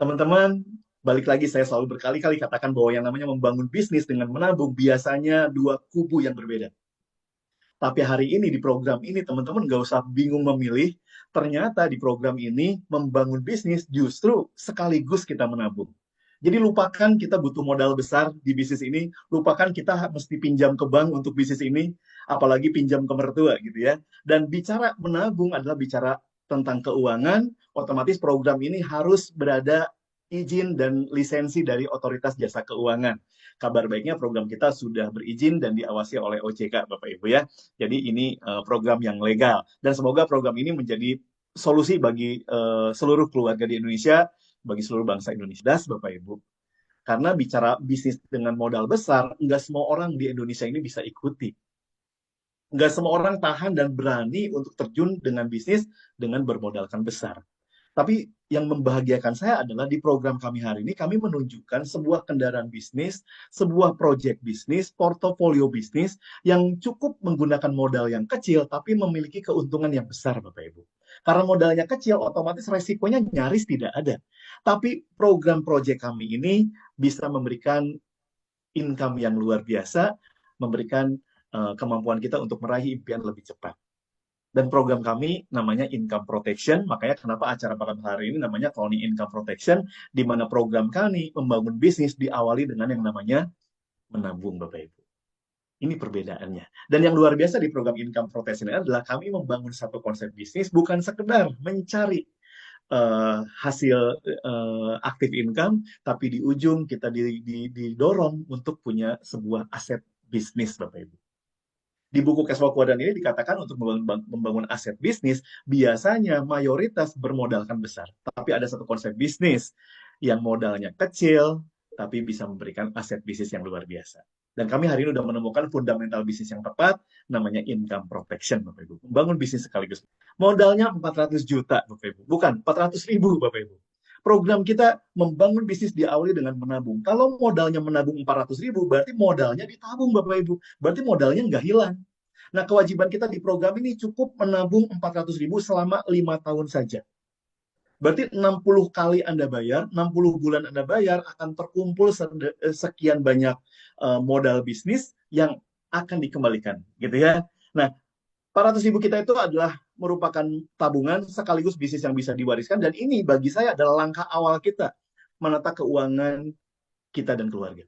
Teman-teman, balik lagi saya selalu berkali-kali katakan bahwa yang namanya membangun bisnis dengan menabung biasanya dua kubu yang berbeda. Tapi hari ini di program ini teman-teman nggak usah bingung memilih. Ternyata di program ini membangun bisnis justru sekaligus kita menabung. Jadi lupakan kita butuh modal besar di bisnis ini, lupakan kita mesti pinjam ke bank untuk bisnis ini, apalagi pinjam ke mertua gitu ya. Dan bicara menabung adalah bicara tentang keuangan, otomatis program ini harus berada izin dan lisensi dari Otoritas Jasa Keuangan. Kabar baiknya program kita sudah berizin dan diawasi oleh OJK, Bapak Ibu ya. Jadi ini program yang legal dan semoga program ini menjadi solusi bagi seluruh keluarga di Indonesia, bagi seluruh bangsa Indonesia. Das, Bapak Ibu. Karena bicara bisnis dengan modal besar, nggak semua orang di Indonesia ini bisa ikuti. Nggak semua orang tahan dan berani untuk terjun dengan bisnis dengan bermodalkan besar. Tapi yang membahagiakan saya adalah di program kami hari ini, kami menunjukkan sebuah kendaraan bisnis, sebuah proyek bisnis, portofolio bisnis yang cukup menggunakan modal yang kecil, tapi memiliki keuntungan yang besar, Bapak Ibu. Karena modalnya kecil, otomatis resikonya nyaris tidak ada. Tapi program proyek kami ini bisa memberikan income yang luar biasa, memberikan kemampuan kita untuk meraih impian lebih cepat. Dan program kami namanya Income Protection, makanya kenapa acara pada hari ini namanya Crowning Income Protection, di mana program kami membangun bisnis diawali dengan yang namanya menabung, Bapak Ibu. Ini perbedaannya. Dan yang luar biasa di program Income Protection ini adalah kami membangun satu konsep bisnis bukan sekedar mencari hasil aktif income, tapi di ujung kita didorong untuk punya sebuah aset bisnis, Bapak Ibu. Di buku cash flow quadrant ini dikatakan untuk membangun aset bisnis, biasanya mayoritas bermodalkan besar. Tapi ada satu konsep bisnis yang modalnya kecil, tapi bisa memberikan aset bisnis yang luar biasa. Dan kami hari ini sudah menemukan fundamental bisnis yang tepat, namanya income protection, Bapak Ibu. Membangun bisnis sekaligus. Modalnya 400 juta, Bapak Ibu. Bukan, 400 ribu, Bapak Ibu. Program kita membangun bisnis diawali dengan menabung. Kalau modalnya menabung 400 ribu, berarti modalnya ditabung, Bapak Ibu. Berarti modalnya nggak hilang. Nah, kewajiban kita di program ini cukup menabung 400 ribu selama 5 tahun saja. Berarti 60 kali Anda bayar, 60 bulan Anda bayar, akan terkumpul sekian banyak modal bisnis yang akan dikembalikan. Gitu ya. Nah, 400 ribu kita itu adalah merupakan tabungan sekaligus bisnis yang bisa diwariskan. Dan ini bagi saya adalah langkah awal kita menata keuangan kita dan keluarga.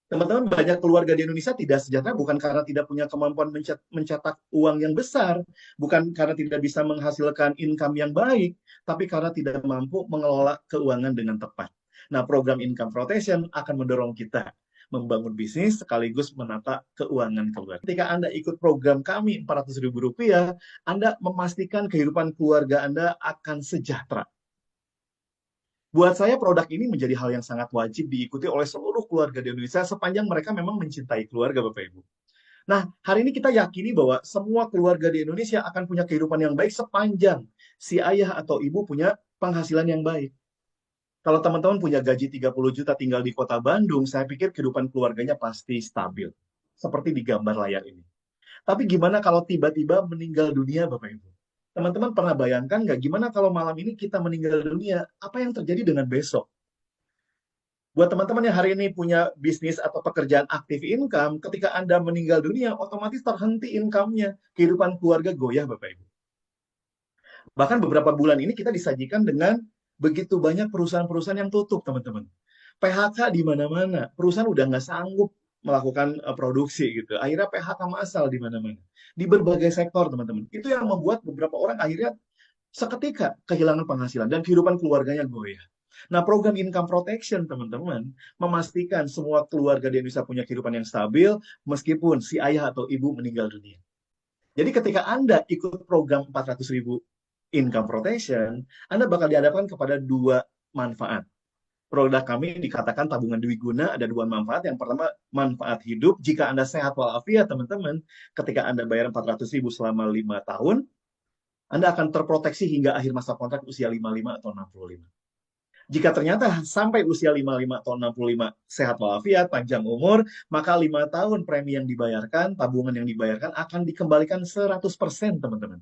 Teman-teman, banyak keluarga di Indonesia tidak sejahtera bukan karena tidak punya kemampuan mencetak uang yang besar, bukan karena tidak bisa menghasilkan income yang baik, tapi karena tidak mampu mengelola keuangan dengan tepat. Nah, program Income Protection akan mendorong kita membangun bisnis sekaligus menata keuangan keluarga. Ketika Anda ikut program kami Rp400.000, Anda memastikan kehidupan keluarga Anda akan sejahtera. Buat saya produk ini menjadi hal yang sangat wajib diikuti oleh seluruh keluarga di Indonesia sepanjang mereka memang mencintai keluarga, Bapak Ibu. Nah, hari ini kita yakini bahwa semua keluarga di Indonesia akan punya kehidupan yang baik sepanjang si ayah atau ibu punya penghasilan yang baik. Kalau teman-teman punya gaji 30 juta tinggal di kota Bandung, saya pikir kehidupan keluarganya pasti stabil. Seperti di gambar layar ini. Tapi gimana kalau tiba-tiba meninggal dunia, Bapak Ibu? Teman-teman pernah bayangkan nggak gimana kalau malam ini kita meninggal dunia? Apa yang terjadi dengan besok? Buat teman-teman yang hari ini punya bisnis atau pekerjaan aktif income, ketika Anda meninggal dunia, otomatis terhenti income-nya. Kehidupan keluarga goyah, Bapak Ibu. Bahkan beberapa bulan ini kita disajikan dengan begitu banyak perusahaan-perusahaan yang tutup, teman-teman. PHK di mana-mana. Perusahaan udah nggak sanggup melakukan produksi gitu. Akhirnya PHK massal di mana-mana. Di berbagai sektor, teman-teman. Itu yang membuat beberapa orang akhirnya seketika kehilangan penghasilan dan kehidupan keluarganya goyah. Nah, program Income Protection, teman-teman, memastikan semua keluarga di Indonesia punya kehidupan yang stabil meskipun si ayah atau ibu meninggal dunia. Jadi ketika Anda ikut program 400.000 Income Protection, Anda bakal dihadapkan kepada dua manfaat. Produk kami dikatakan tabungan dwiguna, ada dua manfaat. Yang pertama, manfaat hidup. Jika Anda sehat walafiat, teman-teman, ketika Anda bayar 400.000 selama 5 tahun, Anda akan terproteksi hingga akhir masa kontrak usia 55 atau 65. Jika ternyata sampai usia 55 atau 65 sehat walafiat, panjang umur, maka 5 tahun premi yang dibayarkan, tabungan yang dibayarkan akan dikembalikan 100%, teman-teman.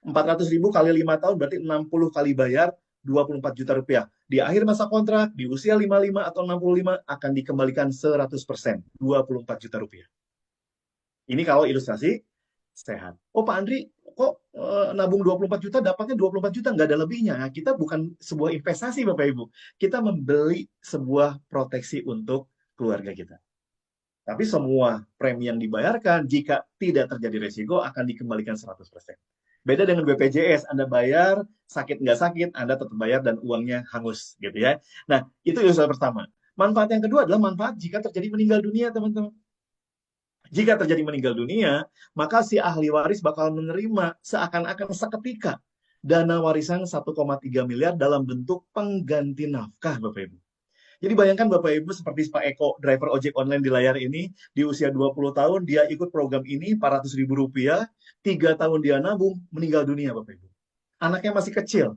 400.000 kali 5 tahun berarti 60 kali bayar, 24 juta rupiah. Di akhir masa kontrak, di usia 55 atau 65 akan dikembalikan 100%, 24 juta rupiah. Ini kalau ilustrasi sehat. Oh Pak Andri, kok nabung 24 juta dapatnya 24 juta, nggak ada lebihnya. Nah, kita bukan sebuah investasi Bapak Ibu. Kita membeli sebuah proteksi untuk keluarga kita. Tapi semua premi yang dibayarkan jika tidak terjadi resiko akan dikembalikan 100%. Beda dengan BPJS, Anda bayar, sakit nggak sakit, Anda tetap bayar dan uangnya hangus, gitu ya. Nah, itu ilustrasi pertama. Manfaat yang kedua adalah manfaat jika terjadi meninggal dunia, teman-teman. Jika terjadi meninggal dunia, maka si ahli waris bakal menerima seakan-akan seketika dana warisan 1,3 miliar dalam bentuk pengganti nafkah, Bapak Ibu. Jadi bayangkan Bapak Ibu seperti Pak Eko, driver ojek online di layar ini, di usia 20 tahun, dia ikut program ini, 400 ribu rupiah, 3 tahun dia nabung, meninggal dunia Bapak Ibu. Anaknya masih kecil.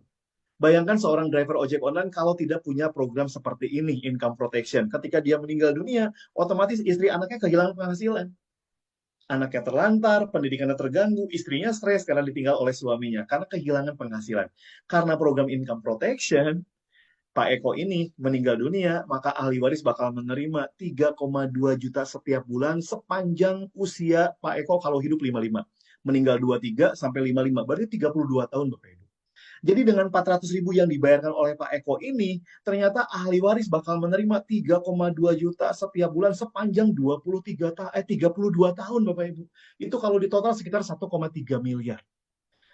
Bayangkan seorang driver ojek online kalau tidak punya program seperti ini, income protection. Ketika dia meninggal dunia, otomatis istri anaknya kehilangan penghasilan. Anaknya terlantar, pendidikannya terganggu, istrinya stres karena ditinggal oleh suaminya, karena kehilangan penghasilan. Karena program income protection, Pak Eko ini meninggal dunia, maka ahli waris bakal menerima 3,2 juta setiap bulan sepanjang usia Pak Eko kalau hidup 55. Meninggal 23 sampai 55, berarti 32 tahun Bapak Ibu. Jadi dengan 400 ribu yang dibayarkan oleh Pak Eko ini, ternyata ahli waris bakal menerima 3,2 juta setiap bulan sepanjang 32 tahun Bapak Ibu. Itu kalau di total sekitar 1,3 miliar.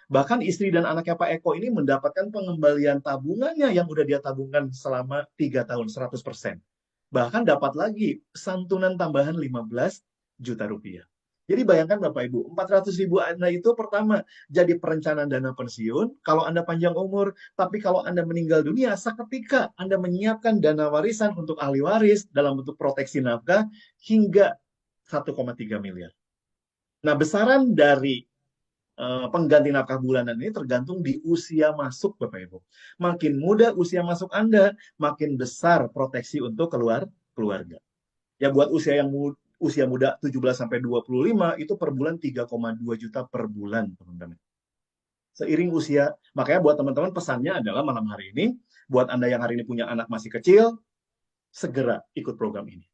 Bahkan istri dan anaknya Pak Eko ini mendapatkan pengembalian tabungannya yang udah dia tabungkan selama 3 tahun, 100%. Bahkan dapat lagi santunan tambahan 15 juta rupiah. Jadi bayangkan Bapak Ibu, 400 ribu Anda itu pertama jadi perencanaan dana pensiun, kalau Anda panjang umur, tapi kalau Anda meninggal dunia, seketika Anda menyiapkan dana warisan untuk ahli waris dalam bentuk proteksi nafkah hingga 1,3 miliar. Nah, besaran dari pengganti nafkah bulanan ini tergantung di usia masuk Bapak Ibu. Makin muda usia masuk Anda, makin besar proteksi untuk keluarga. Ya buat usia muda 17 sampai 25 itu per bulan 3,2 juta per bulan, teman-teman. Seiring usia, makanya buat teman-teman pesannya adalah malam hari ini, buat Anda yang hari ini punya anak masih kecil, segera ikut program ini.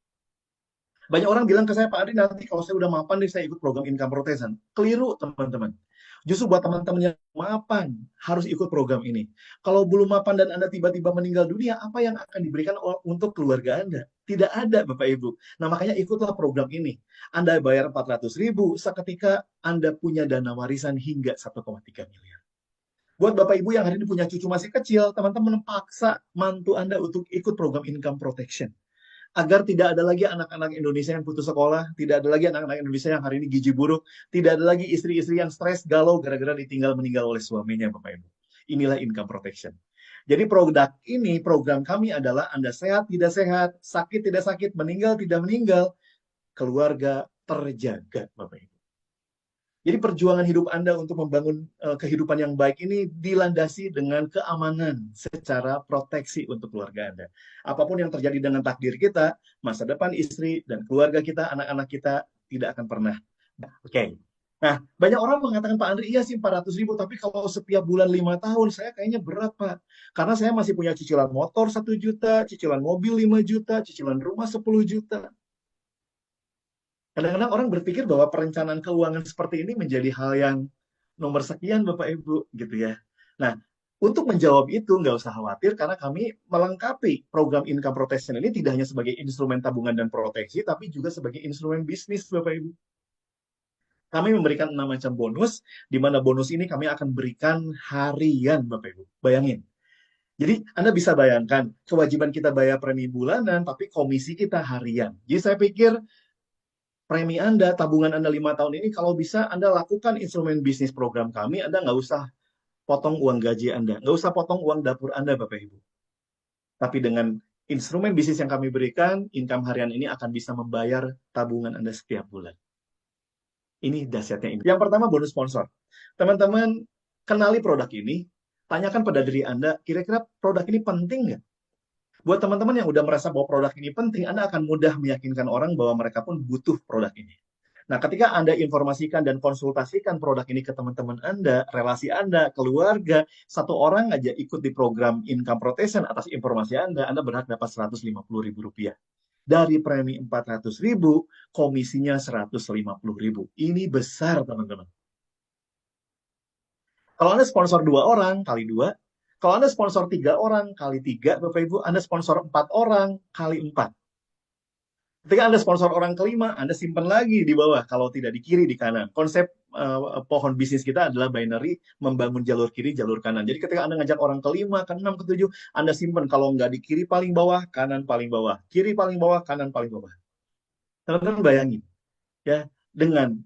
Banyak orang bilang ke saya, Pak Adi, nanti kalau saya udah mapan nih, saya ikut program income protection. Keliru, teman-teman. Justru buat teman-teman yang mapan, harus ikut program ini. Kalau belum mapan dan Anda tiba-tiba meninggal dunia, apa yang akan diberikan untuk keluarga Anda? Tidak ada, Bapak Ibu. Nah, makanya ikutlah program ini. Anda bayar 400 ribu, seketika Anda punya dana warisan hingga 1,3 miliar. Buat Bapak Ibu yang hari ini punya cucu masih kecil, teman-teman paksa mantu Anda untuk ikut program income protection. Agar tidak ada lagi anak-anak Indonesia yang putus sekolah, tidak ada lagi anak-anak Indonesia yang hari ini gizi buruk, tidak ada lagi istri-istri yang stres, galau gara-gara ditinggal meninggal oleh suaminya, Bapak Ibu. Inilah income protection. Jadi produk ini, program kami adalah Anda sehat, tidak sehat, sakit, tidak sakit, meninggal, tidak meninggal, keluarga terjaga, Bapak Ibu. Jadi perjuangan hidup Anda untuk membangun kehidupan yang baik ini dilandasi dengan keamanan secara proteksi untuk keluarga Anda. Apapun yang terjadi dengan takdir kita, masa depan istri dan keluarga kita, anak-anak kita tidak akan pernah. Oke. Nah, banyak orang mengatakan, Pak Andri, iya sih 400 ribu, tapi kalau setiap bulan 5 tahun, saya kayaknya berat, Pak. Karena saya masih punya cicilan motor 1 juta, cicilan mobil 5 juta, cicilan rumah 10 juta. Kadang-kadang orang berpikir bahwa perencanaan keuangan seperti ini menjadi hal yang nomor sekian Bapak Ibu gitu ya. Nah, untuk menjawab itu nggak usah khawatir karena kami melengkapi program income protection ini tidak hanya sebagai instrumen tabungan dan proteksi, tapi juga sebagai instrumen bisnis Bapak Ibu. Kami memberikan 6 macam bonus, di mana bonus ini kami akan berikan harian Bapak Ibu. Bayangin. Jadi Anda bisa bayangkan, kewajiban kita bayar premi bulanan, tapi komisi kita harian. Jadi saya pikir premi Anda, tabungan Anda 5 tahun ini, kalau bisa Anda lakukan instrumen bisnis program kami, Anda nggak usah potong uang gaji Anda, nggak usah potong uang dapur Anda, Bapak Ibu. Tapi dengan instrumen bisnis yang kami berikan, income harian ini akan bisa membayar tabungan Anda setiap bulan. Ini dahsyatnya ini. Yang pertama, bonus sponsor. Teman-teman, kenali produk ini, tanyakan pada diri Anda, kira-kira produk ini penting nggak? Buat teman-teman yang udah merasa bahwa produk ini penting, Anda akan mudah meyakinkan orang bahwa mereka pun butuh produk ini. Nah, ketika Anda informasikan dan konsultasikan produk ini ke teman-teman Anda, relasi Anda, keluarga, satu orang aja ikut di program income protection atas informasi Anda berhak dapat Rp150.000. Dari premi 400.000, komisinya 150.000. Ini besar, teman-teman. Kalau Anda sponsor 2 orang, kali 2. Kalau Anda sponsor 3 orang, kali 3, Bapak Ibu. Anda sponsor 4 orang, kali 4. Ketika Anda sponsor orang kelima, Anda simpan lagi di bawah, kalau tidak di kiri, di kanan. Konsep pohon bisnis kita adalah binary, membangun jalur kiri, jalur kanan. Jadi ketika Anda ngajak orang kelima, ke-6, ke-7, Anda simpan, kalau nggak di kiri paling bawah, kanan paling bawah. Kiri paling bawah, kanan paling bawah. Teman-teman bayangin, ya, dengan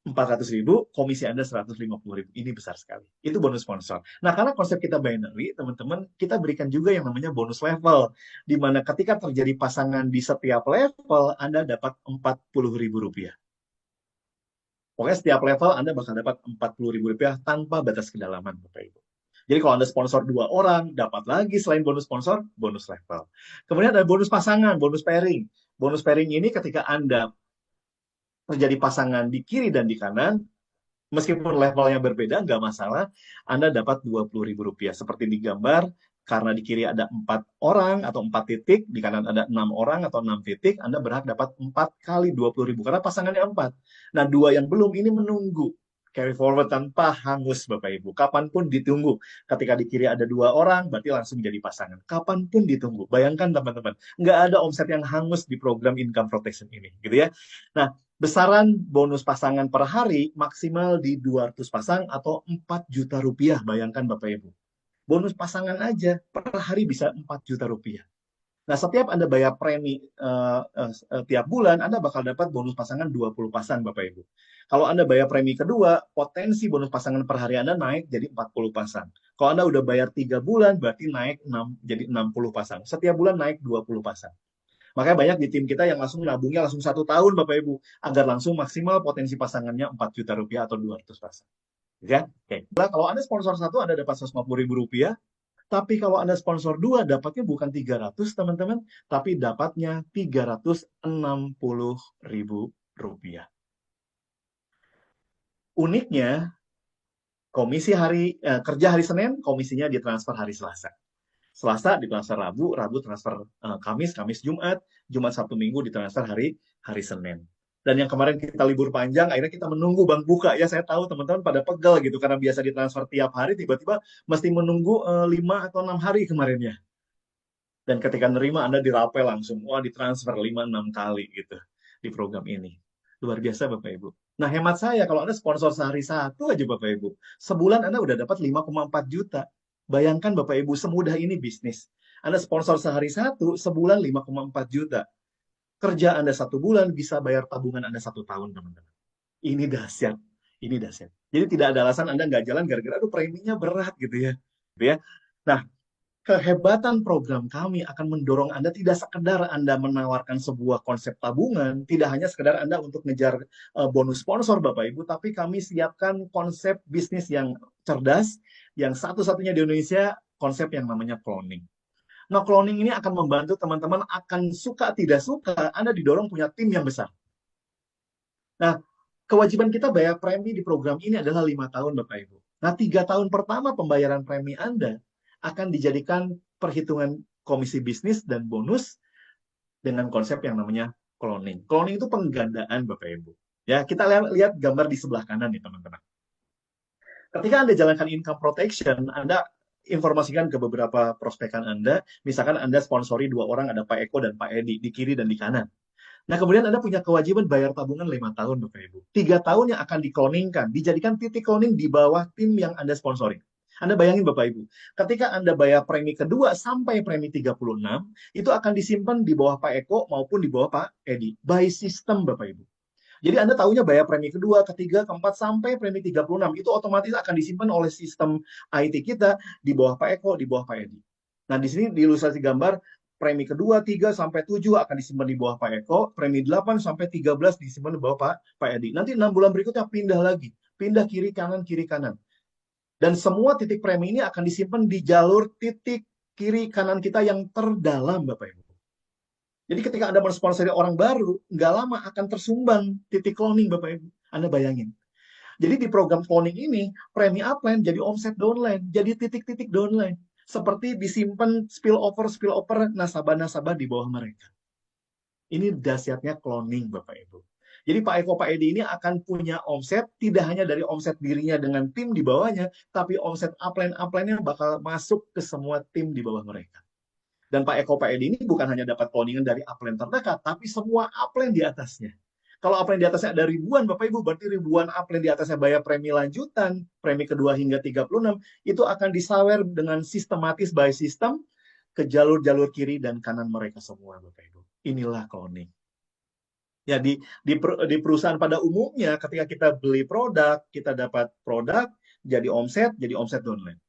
400.000, komisi Anda 150.000. Ini besar sekali. Itu bonus sponsor. Nah, karena konsep kita binary, teman-teman, kita berikan juga yang namanya bonus level. Di mana ketika terjadi pasangan di setiap level, Anda dapat Rp40.000. Pokoknya setiap level Anda bakal dapat Rp40.000 tanpa batas kedalaman, Bapak Ibu. Jadi kalau Anda sponsor 2 orang, dapat lagi selain bonus sponsor, bonus level. Kemudian ada bonus pasangan, bonus pairing. Bonus pairing ini ketika Anda terjadi pasangan di kiri dan di kanan, meskipun levelnya berbeda, nggak masalah, Anda dapat Rp20.000. Seperti di gambar, karena di kiri ada 4 orang atau 4 titik, di kanan ada 6 orang atau 6 titik, Anda berhak dapat 4 kali 20.000, karena pasangannya 4. Nah, 2 yang belum ini menunggu. Carry forward tanpa hangus, Bapak Ibu. Kapanpun ditunggu. Ketika di kiri ada 2 orang, berarti langsung jadi pasangan. Kapanpun ditunggu. Bayangkan, teman-teman. Nggak ada omset yang hangus di program income protection ini. Gitu ya. Nah, besaran bonus pasangan per hari maksimal di 200 pasang atau Rp4 juta. Bayangkan, Bapak Ibu. Bonus pasangan aja per hari bisa Rp4 juta. Nah, setiap Anda bayar premi tiap bulan, Anda bakal dapat bonus pasangan 20 pasang, Bapak Ibu. Kalau Anda bayar premi kedua, potensi bonus pasangan per hari Anda naik jadi 40 pasang. Kalau Anda udah bayar 3 bulan, berarti naik jadi 60 pasang. Setiap bulan naik 20 pasang. Makanya banyak di tim kita yang langsung nabungnya langsung 1 tahun, Bapak Ibu, agar langsung maksimal potensi pasangannya Rp4 juta atau 200 pasang. Ya, oke. Nah, kalau Anda sponsor 1, Anda dapat Rp150.000. Tapi kalau Anda sponsor 2, dapatnya bukan 300, teman-teman, tapi dapatnya Rp360.000. Uniknya, kerja hari Senin, komisinya ditransfer hari Selasa. Selasa ditransfer Rabu, Rabu transfer Kamis, Kamis Jumat, Jumat Sabtu Minggu ditransfer hari Senin. Dan yang kemarin kita libur panjang, akhirnya kita menunggu bank buka. Ya, saya tahu teman-teman pada pegel gitu, karena biasa ditransfer tiap hari, tiba-tiba mesti menunggu 5 atau 6 hari kemarin ya. Dan ketika nerima, Anda dirapel langsung. Wah, ditransfer 5-6 kali gitu di program ini. Luar biasa, Bapak Ibu. Nah, hemat saya, kalau Anda sponsor sehari 1 aja, Bapak Ibu, sebulan Anda udah dapat 5,4 juta. Bayangkan, Bapak Ibu, semudah ini bisnis. Anda sponsor sehari 1, sebulan 5,4 juta. Kerja Anda 1 bulan, bisa bayar tabungan Anda 1 tahun, teman-teman. Ini dahsyat. Ini dahsyat. Jadi tidak ada alasan Anda nggak jalan gara-gara, aduh, preminya berat gitu ya. Gitu ya. Nah, kehebatan program kami akan mendorong Anda tidak sekedar Anda menawarkan sebuah konsep tabungan, tidak hanya sekedar Anda untuk ngejar bonus sponsor, Bapak Ibu, tapi kami siapkan konsep bisnis yang cerdas, yang satu-satunya di Indonesia, konsep yang namanya cloning. Nah, cloning ini akan membantu teman-teman akan suka tidak suka, Anda didorong punya tim yang besar. Nah, kewajiban kita bayar premi di program ini adalah 5 tahun, Bapak Ibu. Nah, 3 tahun pertama pembayaran premi Anda akan dijadikan perhitungan komisi bisnis dan bonus dengan konsep yang namanya cloning. Cloning itu penggandaan, Bapak Ibu. Ya, kita lihat gambar di sebelah kanan nih, teman-teman. Ketika Anda jalankan income protection, Anda informasikan ke beberapa prospekan Anda, misalkan Anda sponsori 2 orang, ada Pak Eko dan Pak Edi, di kiri dan di kanan. Nah, kemudian Anda punya kewajiban bayar tabungan 5 tahun, Bapak Ibu. 3 tahun yang akan dikloningkan, dijadikan titik cloning di bawah tim yang Anda sponsori. Anda bayangin, Bapak Ibu, ketika Anda bayar premi kedua sampai premi 36, itu akan disimpan di bawah Pak Eko maupun di bawah Pak Edi. By system, Bapak Ibu. Jadi Anda tahunya bayar premi kedua, ketiga, keempat, sampai premi 36. Itu otomatis akan disimpan oleh sistem IT kita di bawah Pak Eko, di bawah Pak Edi. Nah, di sini di ilustrasi gambar, premi kedua 3 sampai 7 akan disimpan di bawah Pak Eko, premi 8 sampai 13 disimpan di bawah Pak Edi. Nanti 6 bulan berikutnya pindah lagi, pindah kiri kanan. Dan semua titik premi ini akan disimpan di jalur titik kiri kanan kita yang terdalam, Bapak Ibu. Jadi ketika Anda mensponsori orang baru, nggak lama akan tersumbang titik cloning Bapak Ibu. Anda bayangin. Jadi di program cloning ini, premi upline jadi omset downline, jadi titik-titik downline. Seperti disimpan spillover nasabah-nasabah di bawah mereka. Ini dahsyatnya cloning Bapak Ibu. Jadi Pak Eko, Pak Edi ini akan punya omset, tidak hanya dari omset dirinya dengan tim di bawahnya, tapi omset upline-upline-nya bakal masuk ke semua tim di bawah mereka. Dan Pak Eko, Pak Edi ini bukan hanya dapat cloningan dari upline terdekat, tapi semua upline di atasnya. Kalau upline di atasnya ada ribuan, Bapak Ibu, berarti ribuan upline di atasnya bayar premi lanjutan, premi kedua hingga 36, itu akan disawer dengan sistematis by system ke jalur-jalur kiri dan kanan mereka semua, Bapak Ibu. Inilah cloning. Ya, di perusahaan pada umumnya, ketika kita beli produk, kita dapat produk, jadi omset downline.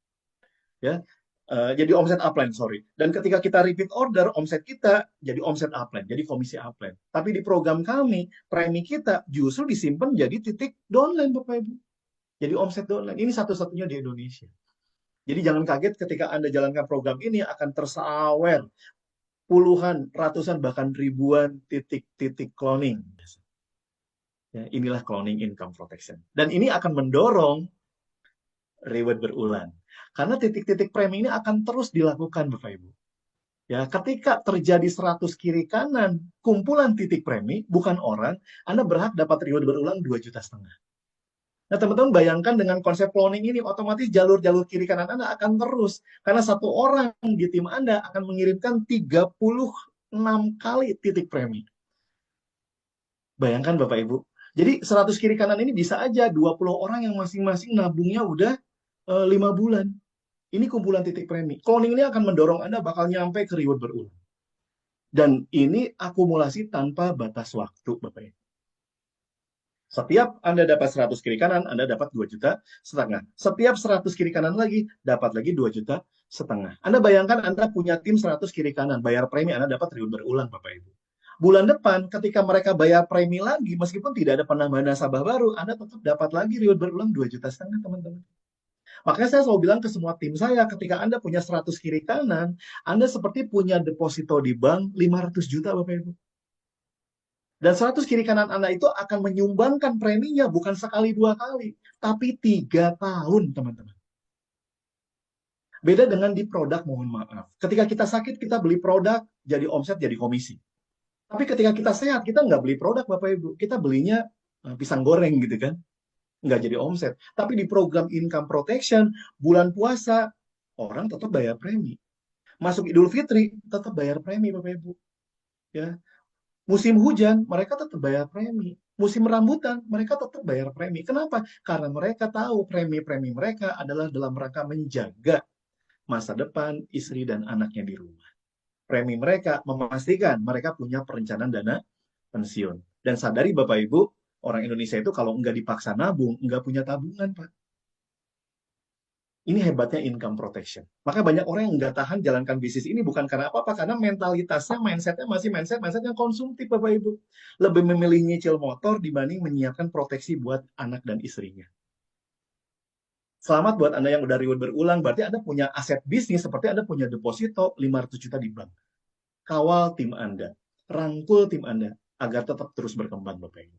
Ya, jadi omset upline, sorry. Dan ketika kita repeat order, omset kita jadi omset upline, jadi komisi upline. Tapi di program kami, premi kita justru disimpan jadi titik downline, Bapak Ibu. Jadi omset downline. Ini satu-satunya di Indonesia. Jadi jangan kaget ketika Anda jalankan program ini akan tersawer puluhan, ratusan, bahkan ribuan titik-titik cloning. Ya, inilah cloning income protection. Dan ini akan mendorong reward berulang. Karena titik-titik premi ini akan terus dilakukan, Bapak Ibu. Ya, ketika terjadi 100 kiri kanan, kumpulan titik premi, bukan orang, Anda berhak dapat reward berulang 2,5 juta. Nah, teman-teman bayangkan dengan konsep cloning ini, otomatis jalur-jalur kiri kanan Anda akan terus. Karena satu orang di tim Anda akan mengirimkan 36 kali titik premi. Bayangkan Bapak Ibu. Jadi 100 kiri kanan ini bisa aja 20 orang yang masing-masing nabungnya udah 5 bulan. Ini kumpulan titik premi. Cloning ini akan mendorong Anda bakal nyampe ke reward berulang. Dan ini akumulasi tanpa batas waktu, Bapak Ibu. Setiap Anda dapat 100 kiri kanan, Anda dapat 2,5 juta. Setiap 100 kiri kanan lagi, dapat lagi 2,5 juta. Anda bayangkan Anda punya tim 100 kiri kanan, bayar premi, Anda dapat reward berulang, Bapak Ibu. Bulan depan, ketika mereka bayar premi lagi, meskipun tidak ada penambahan nasabah baru, Anda tetap dapat lagi reward berulang 2,5 juta, teman-teman. Makanya saya selalu bilang ke semua tim saya, ketika Anda punya 100 kiri kanan, Anda seperti punya deposito di bank 500 juta, Bapak Ibu. Dan 100 kiri kanan Anda itu akan menyumbangkan preminya bukan sekali dua kali, tapi 3 tahun, teman-teman. Beda dengan di produk, mohon maaf. Ketika kita sakit, kita beli produk, jadi omset, jadi komisi. Tapi ketika kita sehat, kita nggak beli produk, Bapak Ibu. Kita belinya pisang goreng gitu kan. Nggak jadi omset. Tapi di program income protection, bulan puasa, orang tetap bayar premi. Masuk Idul Fitri, tetap bayar premi, Bapak Ibu. Ya, musim hujan, mereka tetap bayar premi. Musim rambutan, mereka tetap bayar premi. Kenapa? Karena mereka tahu premi-premi mereka adalah dalam rangka menjaga masa depan istri dan anaknya di rumah. Premi mereka memastikan mereka punya perencanaan dana pensiun. Dan sadari Bapak Ibu, orang Indonesia itu kalau nggak dipaksa nabung, nggak punya tabungan, Pak. Ini hebatnya income protection. Maka banyak orang yang nggak tahan jalankan bisnis ini bukan karena apa-apa, karena mentalitasnya, mindsetnya masih mindset yang konsumtif, Bapak Ibu. Lebih memilih nyicil motor dibanding menyiapkan proteksi buat anak dan istrinya. Selamat buat Anda yang udah reward berulang, berarti Anda punya aset bisnis seperti Anda punya deposito 500 juta di bank. Kawal tim Anda, rangkul tim Anda, agar tetap terus berkembang, Bapak Ibu.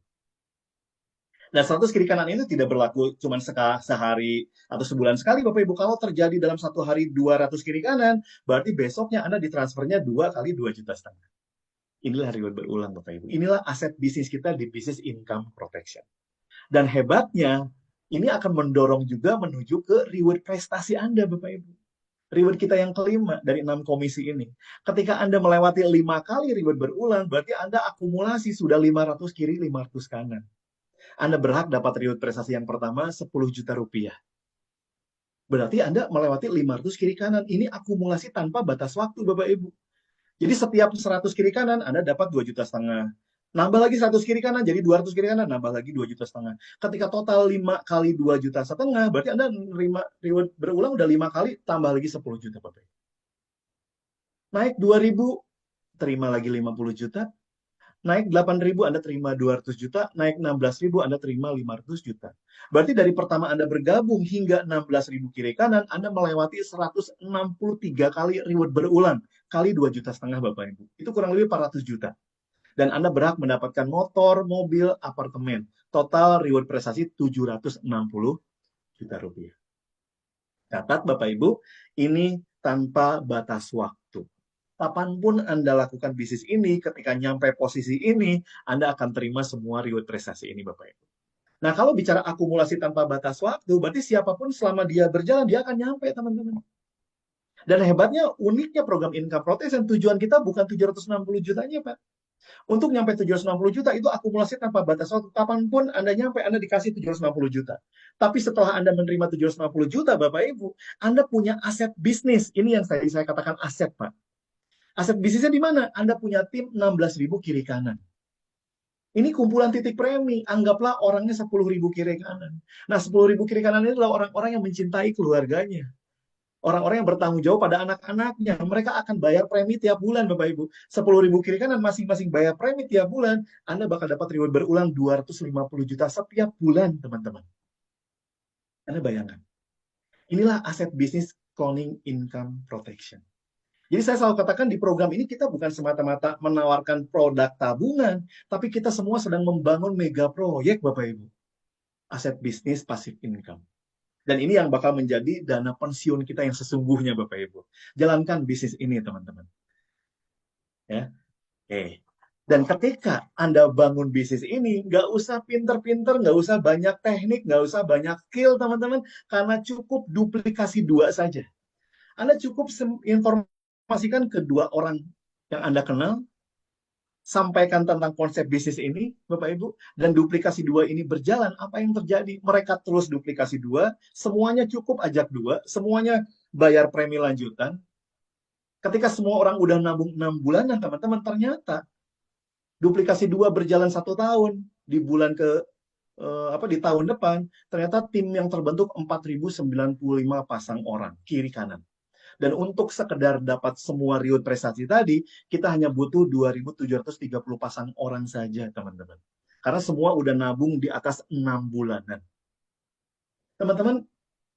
Nah, 100 kiri kanan ini tidak berlaku cuma sehari atau sebulan sekali, Bapak Ibu. Kalau terjadi dalam satu hari 200 kiri kanan, berarti besoknya Anda ditransfernya 2 kali 2,5 juta. Inilah reward berulang, Bapak Ibu. Inilah aset bisnis kita di bisnis income protection. Dan hebatnya, ini akan mendorong juga menuju ke reward prestasi Anda, Bapak Ibu. Reward kita yang kelima dari 6 komisi ini. Ketika Anda melewati 5 kali reward berulang, berarti Anda akumulasi sudah 500 kiri, 500 kanan. Anda berhak dapat reward prestasi yang pertama 10 juta rupiah. Berarti Anda melewati 500 kiri kanan. Ini akumulasi tanpa batas waktu, Bapak Ibu. Jadi setiap 100 kiri kanan, Anda dapat 2,5 juta. Nambah lagi 100 kiri kanan, jadi 200 kiri kanan, nambah lagi 2,5 juta. Ketika total 5 kali 2,5 juta, berarti Anda menerima reward berulang udah 5 kali, tambah lagi 10 juta, Bapak Ibu. Naik 2.000, terima lagi 50 juta. Naik 8.000, Anda terima 200 juta. Naik 16.000, Anda terima 500 juta. Berarti dari pertama Anda bergabung hingga 16.000 kiri kanan, Anda melewati 163 kali reward berulang kali 2,5 juta Bapak Ibu. Itu kurang lebih 400 juta. Dan Anda berhak mendapatkan motor, mobil, apartemen. Total reward prestasi 760 juta rupiah. Catat Bapak Ibu, ini tanpa batas waktu. Kapanpun Anda lakukan bisnis ini, ketika nyampe posisi ini, Anda akan terima semua reward prestasi ini Bapak Ibu. Nah, kalau bicara akumulasi tanpa batas waktu, berarti siapapun selama dia berjalan, dia akan nyampe, teman-teman. Dan hebatnya, uniknya program Income Protection, tujuan kita bukan 760 jutanya, Pak. Untuk nyampe 760 juta, itu akumulasi tanpa batas waktu. Kapanpun Anda nyampe, Anda dikasih 760 juta. Tapi setelah Anda menerima 760 juta, Bapak Ibu, Anda punya aset bisnis. Ini yang saya katakan aset, Pak. Aset bisnisnya di mana? Anda punya tim 16.000 kiri kanan. Ini kumpulan titik premi. Anggaplah orangnya 10.000 kiri kanan. Nah, 10.000 kiri kanan ini adalah orang-orang yang mencintai keluarganya. Orang-orang yang bertanggung jawab pada anak-anaknya. Mereka akan bayar premi tiap bulan, Bapak Ibu. 10.000 kiri kanan masing-masing bayar premi tiap bulan. Anda bakal dapat reward berulang 250 juta setiap bulan, teman-teman. Anda bayangkan. Inilah aset bisnis cloning income protection. Jadi saya selalu katakan di program ini kita bukan semata-mata menawarkan produk tabungan, tapi kita semua sedang membangun mega proyek, Bapak Ibu. Aset bisnis passive income. Dan ini yang bakal menjadi dana pensiun kita yang sesungguhnya, Bapak Ibu. Jalankan bisnis ini, teman-teman. Ya, oke. Dan ketika Anda bangun bisnis ini, nggak usah pinter-pinter, nggak usah banyak teknik, nggak usah banyak skill, teman-teman, karena cukup duplikasi 2 saja. Anda cukup informasikan ke 2 orang yang Anda kenal, sampaikan tentang konsep bisnis ini, Bapak Ibu, dan duplikasi 2 ini berjalan, apa yang terjadi? Mereka terus duplikasi 2, semuanya cukup ajak 2, semuanya bayar premi lanjutan. Ketika semua orang udah nabung 6 bulanan, teman-teman, ternyata duplikasi 2 berjalan 1 tahun, di bulan di tahun depan, ternyata tim yang terbentuk 4.095 pasang orang, kiri kanan. Dan untuk sekedar dapat semua reward prestasi tadi, kita hanya butuh 2.730 pasang orang saja, teman-teman. Karena semua udah nabung di atas 6 bulanan. Teman-teman,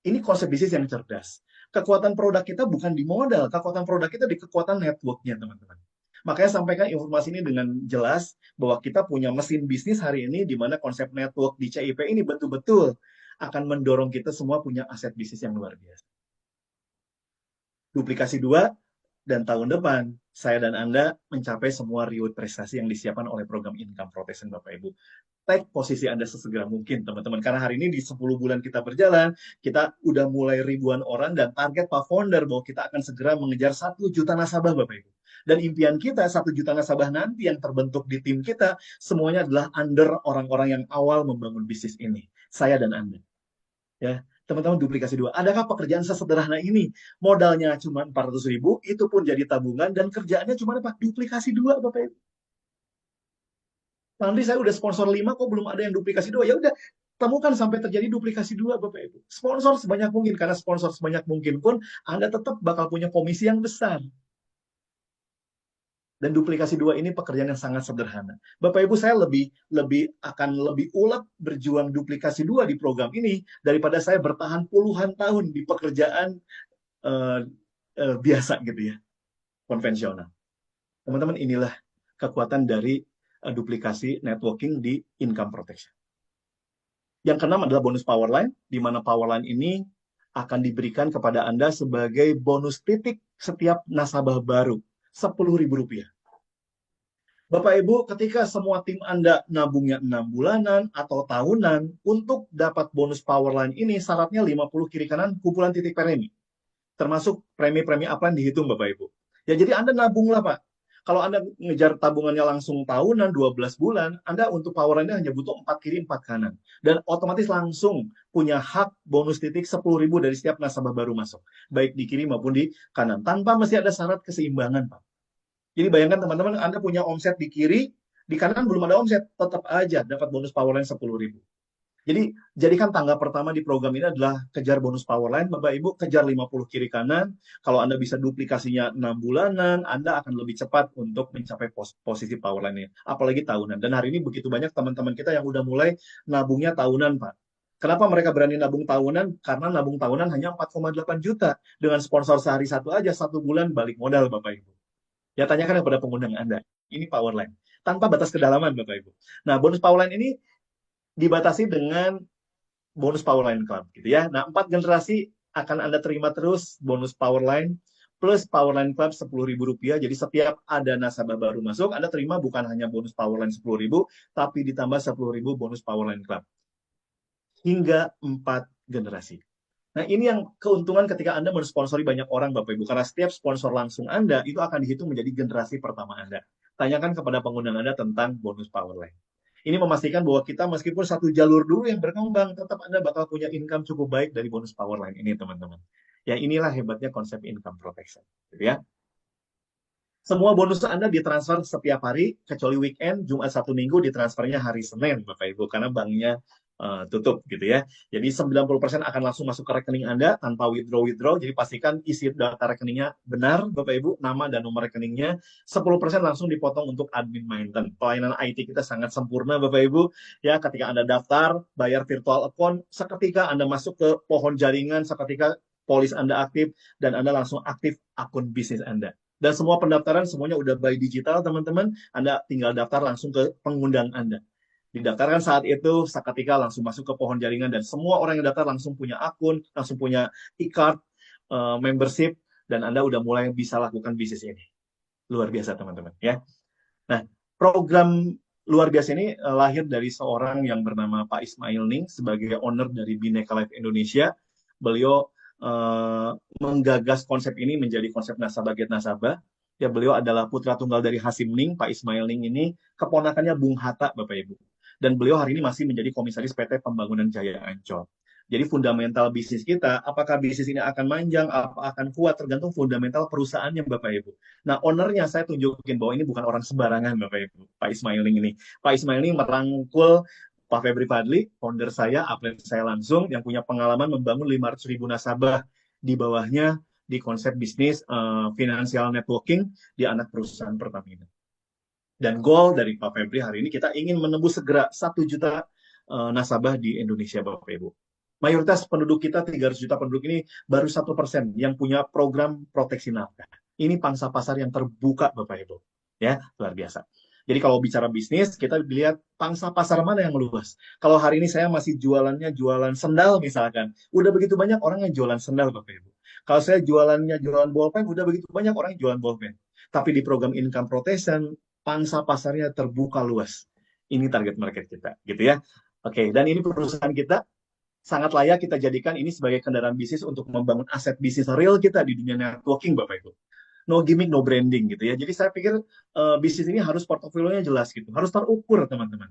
ini konsep bisnis yang cerdas. Kekuatan produk kita bukan di modal, kekuatan produk kita di kekuatan network-nya, teman-teman. Makanya sampaikan informasi ini dengan jelas bahwa kita punya mesin bisnis hari ini di mana konsep network di CIP ini betul-betul akan mendorong kita semua punya aset bisnis yang luar biasa. Duplikasi 2, dan tahun depan saya dan Anda mencapai semua reward prestasi yang disiapkan oleh program Income Protection, Bapak Ibu. Take posisi Anda sesegera mungkin, teman-teman. Karena hari ini di 10 bulan kita berjalan, kita udah mulai ribuan orang dan target Pak Founder bahwa kita akan segera mengejar 1 juta nasabah, Bapak Ibu. Dan impian kita 1 juta nasabah nanti yang terbentuk di tim kita, semuanya adalah under orang-orang yang awal membangun bisnis ini. Saya dan Anda. Ya, teman-teman, duplikasi 2. Adakah pekerjaan sesederhana ini? Modalnya cuma 400.000, itu pun jadi tabungan, dan kerjaannya cuma apa? Duplikasi 2, Bapak Ibu. Nanti saya udah sponsor 5, kok belum ada yang duplikasi 2? Ya udah, temukan sampai terjadi duplikasi 2, Bapak Ibu. Sponsor sebanyak mungkin, karena sponsor sebanyak mungkin pun, Anda tetap bakal punya komisi yang besar. Dan duplikasi 2 ini pekerjaan yang sangat sederhana. Bapak Ibu, saya akan lebih ulet berjuang duplikasi 2 di program ini daripada saya bertahan puluhan tahun di pekerjaan biasa gitu ya, konvensional. Teman-teman, inilah kekuatan dari duplikasi networking di Income Protection. Yang keenam adalah bonus Powerline, di mana Powerline ini akan diberikan kepada Anda sebagai bonus titik setiap nasabah baru. Rp10.000. Bapak Ibu, ketika semua tim Anda nabungnya 6 bulanan atau tahunan, untuk dapat bonus Powerline ini syaratnya 50 kiri kanan kumpulan titik premi. Termasuk premi-premi upline dihitung, Bapak Ibu. Ya, jadi Anda nabunglah, Pak. Kalau Anda ngejar tabungannya langsung tahunan, 12 bulan, Anda untuk Powerline hanya butuh 4 kiri, 4 kanan. Dan otomatis langsung punya hak bonus titik 10.000 dari setiap nasabah baru masuk. Baik di kiri maupun di kanan. Tanpa mesti ada syarat keseimbangan, Pak. Jadi bayangkan teman-teman, Anda punya omset di kiri, di kanan belum ada omset, tetap aja dapat bonus Powerline 10.000. Jadi, jadikan tangga pertama di program ini adalah kejar bonus Powerline, Bapak Ibu, kejar 50 kiri kanan. Kalau Anda bisa duplikasinya 6 bulanan, Anda akan lebih cepat untuk mencapai posisi Powerline ini. Apalagi tahunan. Dan hari ini begitu banyak teman-teman kita yang udah mulai nabungnya tahunan, Pak. Kenapa mereka berani nabung tahunan? Karena nabung tahunan hanya 4,8 juta. Dengan sponsor sehari satu aja, 1 bulan balik modal, Bapak Ibu. Ya, tanyakan kepada pengundang Anda. Ini Powerline. Tanpa batas kedalaman, Bapak Ibu. Nah, bonus Powerline ini dibatasi dengan bonus Powerline Club, gitu ya. Nah, 4 generasi akan Anda terima terus bonus Powerline plus Powerline Club Rp10.000. Jadi setiap ada nasabah baru masuk, Anda terima bukan hanya bonus Powerline 10.000, tapi ditambah 10.000 bonus Powerline Club. Hingga 4 generasi. Nah, ini yang keuntungan ketika Anda mensponsori banyak orang, Bapak Ibu. Karena setiap sponsor langsung Anda, itu akan dihitung menjadi generasi pertama Anda. Tanyakan kepada pengundang Anda tentang bonus Powerline. Ini memastikan bahwa kita meskipun satu jalur dulu yang berkembang, tetap Anda bakal punya income cukup baik dari bonus Powerline ini, teman-teman. Ya, inilah hebatnya konsep income protection. Gitu ya. Semua bonus Anda ditransfer setiap hari, kecuali weekend, Jumat Sabtu Minggu ditransfernya hari Senin, Bapak Ibu, karena banknya tutup gitu ya. Jadi 90% akan langsung masuk ke rekening Anda tanpa withdraw. Jadi pastikan isi data rekeningnya benar, Bapak Ibu, nama dan nomor rekeningnya. 10% langsung dipotong untuk admin maintenance. Pelayanan IT kita sangat sempurna, Bapak Ibu. Ya, ketika Anda daftar, bayar virtual account, seketika Anda masuk ke pohon jaringan, seketika polis Anda aktif, dan Anda langsung aktif akun bisnis Anda. Dan semua pendaftaran semuanya udah by digital, teman-teman. Anda tinggal daftar langsung ke pengundang Anda. Didaftarkan saat itu, seketika langsung masuk ke pohon jaringan, dan semua orang yang daftar langsung punya akun, langsung punya e-card, membership, dan Anda udah mulai bisa lakukan bisnis ini. Luar biasa, teman-teman. Ya. Nah, program luar biasa ini lahir dari seorang yang bernama Pak Ismail Ning sebagai owner dari Bhinneka Life Indonesia. Beliau menggagas konsep ini menjadi konsep nasabah get nasabah. Ya, beliau adalah putra tunggal dari Hasim Ning. Pak Ismail Ning ini keponakannya Bung Hatta, Bapak Ibu. Dan beliau hari ini masih menjadi komisaris PT Pembangunan Jaya Ancol. Jadi fundamental bisnis kita, apakah bisnis ini akan manjang, apa akan kuat, tergantung fundamental perusahaannya, Bapak Ibu. Nah, ownernya saya tunjukin bahwa ini bukan orang sembarangan, Bapak Ibu. Pak Ismailing ini. Pak Ismailing merangkul Pak Febri Fadli, founder saya, upline saya langsung, yang punya pengalaman membangun 500.000 nasabah di bawahnya di konsep bisnis financial networking di anak perusahaan Pertamina. Dan goal dari Pak Febri hari ini kita ingin menembus segera 1 juta nasabah di Indonesia, Bapak Ibu. Mayoritas penduduk kita, 300 juta penduduk ini, baru 1% yang punya program proteksi nafkah. Ini pangsa pasar yang terbuka, Bapak Ibu. Ya, luar biasa. Jadi kalau bicara bisnis, kita lihat pangsa pasar mana yang meluas. Kalau hari ini saya masih jualannya jualan sendal misalkan, udah begitu banyak orang yang jualan sendal, Bapak Ibu. Kalau saya jualannya jualan bolpen, udah begitu banyak orang yang jualan bolpen. Tapi di program income protection, pangsa pasarnya terbuka luas. Ini target market kita, gitu ya. Oke, dan ini perusahaan kita sangat layak kita jadikan ini sebagai kendaraan bisnis untuk membangun aset bisnis real kita di dunia networking, Bapak Ibu. No gimmick, no branding gitu ya. Jadi saya pikir bisnis ini harus portofolionya jelas gitu, harus terukur, teman-teman.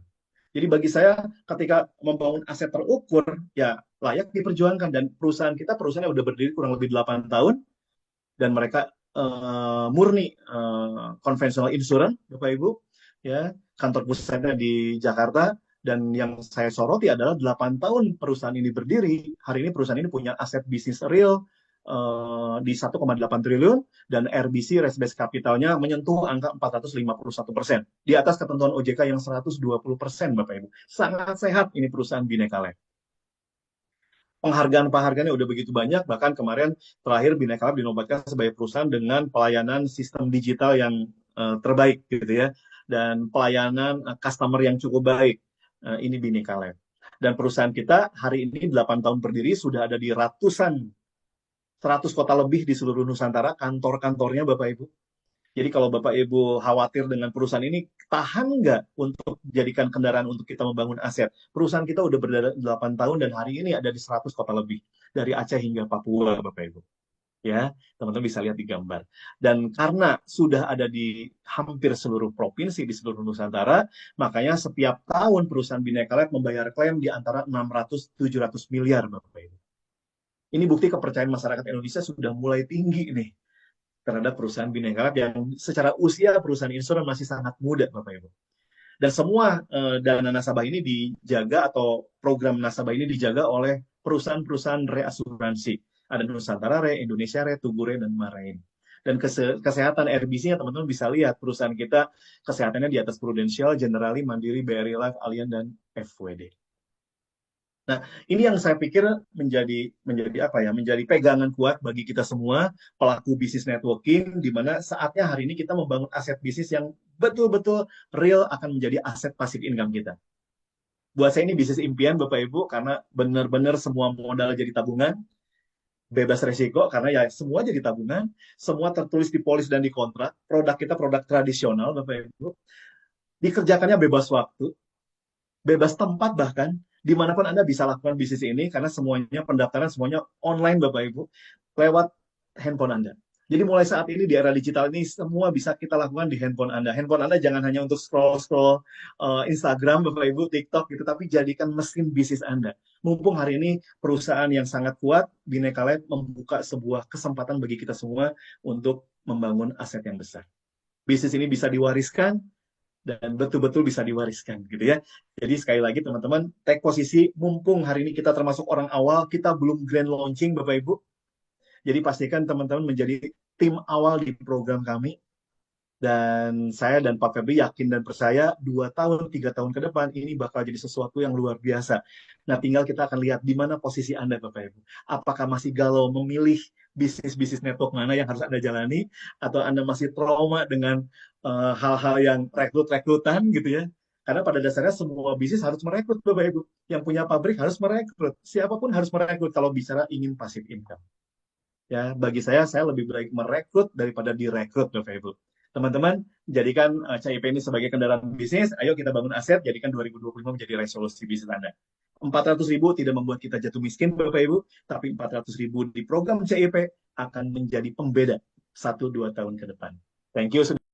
Jadi bagi saya ketika membangun aset terukur, ya layak diperjuangkan. Dan perusahaan kita, perusahaan yang udah berdiri kurang lebih 8 tahun, dan mereka murni konvensional insurance, Bapak Ibu, ya, kantor pusatnya di Jakarta. Dan yang saya soroti adalah 8 tahun perusahaan ini berdiri. Hari ini perusahaan ini punya aset bisnis real di 1,8 triliun, dan RBC, Risk Based Capitalnya, menyentuh angka 451%. Di atas ketentuan OJK yang 120%, Bapak Ibu. Sangat sehat ini perusahaan Bhinneka Life. Penghargaan-penghargaannya udah begitu banyak, bahkan kemarin terakhir Bhinneka Life dinobatkan sebagai perusahaan dengan pelayanan sistem digital yang terbaik gitu ya, dan pelayanan customer yang cukup baik. Ini Bhinneka Life. Dan perusahaan kita hari ini 8 tahun berdiri, sudah ada di 100 kota lebih di seluruh Nusantara, kantor-kantornya, Bapak Ibu. Jadi kalau Bapak Ibu khawatir dengan perusahaan ini, tahan nggak untuk jadikan kendaraan untuk kita membangun aset? Perusahaan kita udah berdiri 8 tahun dan hari ini ada di 100 kota lebih. Dari Aceh hingga Papua, Bapak Ibu. Ya, teman-teman bisa lihat di gambar. Dan karena sudah ada di hampir seluruh provinsi di seluruh Nusantara, makanya setiap tahun perusahaan Bhinneka Life membayar klaim di antara 600-700 miliar, Bapak Ibu. Ini bukti kepercayaan masyarakat Indonesia sudah mulai tinggi nih terhadap perusahaan Bhinneka Life yang secara usia perusahaan insuran masih sangat muda, Bapak Ibu. Dan semua dana nasabah ini dijaga, atau program nasabah ini dijaga oleh perusahaan-perusahaan reasuransi. Ada Nusantara Re, Indonesia Re, Tugu Re, dan Marain. Dan kesehatan RBC-nya teman-teman bisa lihat perusahaan kita kesehatannya di atas Prudential, Generali, Mandiri, BRI Life, Allianz, dan FWD. Nah, ini yang saya pikir menjadi apa ya? Menjadi pegangan kuat bagi kita semua pelaku bisnis networking, di mana saatnya hari ini kita membangun aset bisnis yang betul-betul real akan menjadi aset pasif income kita. Buat saya ini bisnis impian, Bapak Ibu, karena benar-benar semua modal jadi tabungan, bebas resiko, karena ya semua jadi tabungan, semua tertulis di polis dan di kontrak. Produk kita produk tradisional, Bapak Ibu, dikerjakannya bebas waktu, bebas tempat bahkan, dimanapun Anda bisa lakukan bisnis ini, karena semuanya pendaftaran semuanya online Bapak Ibu, lewat handphone Anda. Jadi mulai saat ini di era digital ini semua bisa kita lakukan di handphone Anda. Handphone Anda jangan hanya untuk scroll-scroll Instagram, Bapak Ibu, TikTok gitu, tapi jadikan mesin bisnis Anda. Mumpung hari ini perusahaan yang sangat kuat, Bineka Life membuka sebuah kesempatan bagi kita semua untuk membangun aset yang besar. Bisnis ini bisa diwariskan, dan betul-betul bisa diwariskan gitu ya. Jadi sekali lagi teman-teman, take posisi mumpung hari ini kita termasuk orang awal, kita belum grand launching Bapak Ibu. Jadi pastikan teman-teman menjadi tim awal di program kami. Dan saya dan Pak Febri yakin dan percaya 2 tahun, 3 tahun ke depan ini bakal jadi sesuatu yang luar biasa. Nah, tinggal kita akan lihat di mana posisi Anda, Bapak Ibu. Apakah masih galau memilih bisnis-bisnis network mana yang harus Anda jalani, atau Anda masih trauma dengan hal-hal yang rekrut-rekrutan gitu ya. Karena pada dasarnya semua bisnis harus merekrut, Bapak Ibu. Yang punya pabrik harus merekrut. Siapapun harus merekrut kalau bicara ingin passive income. Ya, bagi saya lebih baik merekrut daripada direkrut, Bapak Ibu. Teman-teman, jadikan CIP ini sebagai kendaraan bisnis. Ayo kita bangun aset, jadikan 2025 menjadi resolusi bisnis Anda. 400.000 tidak membuat kita jatuh miskin, Bapak Ibu, tapi 400.000 di program CIP akan menjadi pembeda 1-2 tahun ke depan. Thank you.